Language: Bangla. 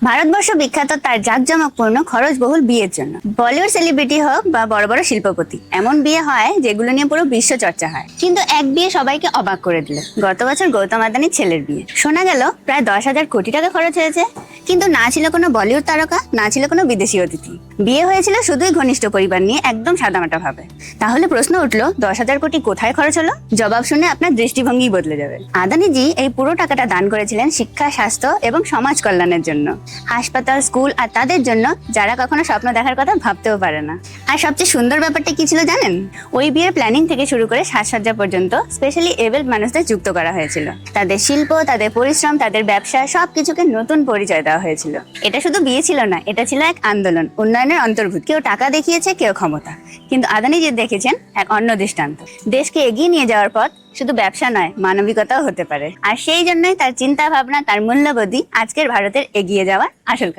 ভারতবর্ষ বিখ্যাত তার জাঁকজমকপূর্ণ খরচবহুল বিয়ের জন্য। বলিউড সেলিব্রিটি হোক বা বড় বড় শিল্পপতি, এমন বিয়ে হয় যেগুলো নিয়ে পুরো বিশ্ব চর্চা হয়। কিন্তু এক বিয়ে সবাইকে অবাক করে দিল। গত বছর গৌতম আদানির ছেলের বিয়ে। শোনা গেল প্রায় 10,000 কোটি টাকা খরচ হয়েছে। কিন্তু না ছিল কোনো বলিউড তারকা, না ছিল কোনো বিদেশি অতিথি। বিয়ে হয়েছিল শুধুই ঘনিষ্ঠ পরিবার নিয়ে, একদম সাদামাটা ভাবে। তাহলে প্রশ্ন উঠলো, 10,000 কোটি কোথায় খরচ হলো? জবাব শুনে আপনার দৃষ্টিভঙ্গি বদলে যাবে। আদানিজি এই পুরো টাকাটা দান করেছিলেন শিক্ষা, স্বাস্থ্য এবং সমাজ কল্যাণের জন্য। হাসপাতাল, স্কুল আর তাদের জন্য যারা কখনো স্বপ্ন দেখার কথা ভাবতেও পারে না। আর সবচেয়ে সুন্দর ব্যাপারটা কি ছিল জানেন? ওই বিয়ের প্ল্যানিং থেকে শুরু করে সাজসজ্জা পর্যন্ত স্পেশালি এবেল মানুষদের যুক্ত করা হয়েছিল। তাদের শিল্প, তাদের পরিশ্রম, তাদের ব্যবসা সবকিছুকে নতুন পরিচয় দেওয়া হয়েছিল। এটা শুধু বিয়ে ছিল না, এটা ছিল এক আন্দোলন, উন্নয়নের অন্তর্ভুক্ত। কেউ টাকা দেখিয়েছে, কেউ ক্ষমতা, কিন্তু আদানিজি দেখেছেন এক অন্য দৃষ্টান্ত। দেশকে এগিয়ে নিয়ে যাওয়ার পথ শুধু ব্যবসা নয়, মানবিকতাও হতে পারে। আর সেই জন্যই তার চিন্তা ভাবনা, তার মূল্যবোধই আজকের ভারতের এগিয়ে যাওয়ার আসল কারণ।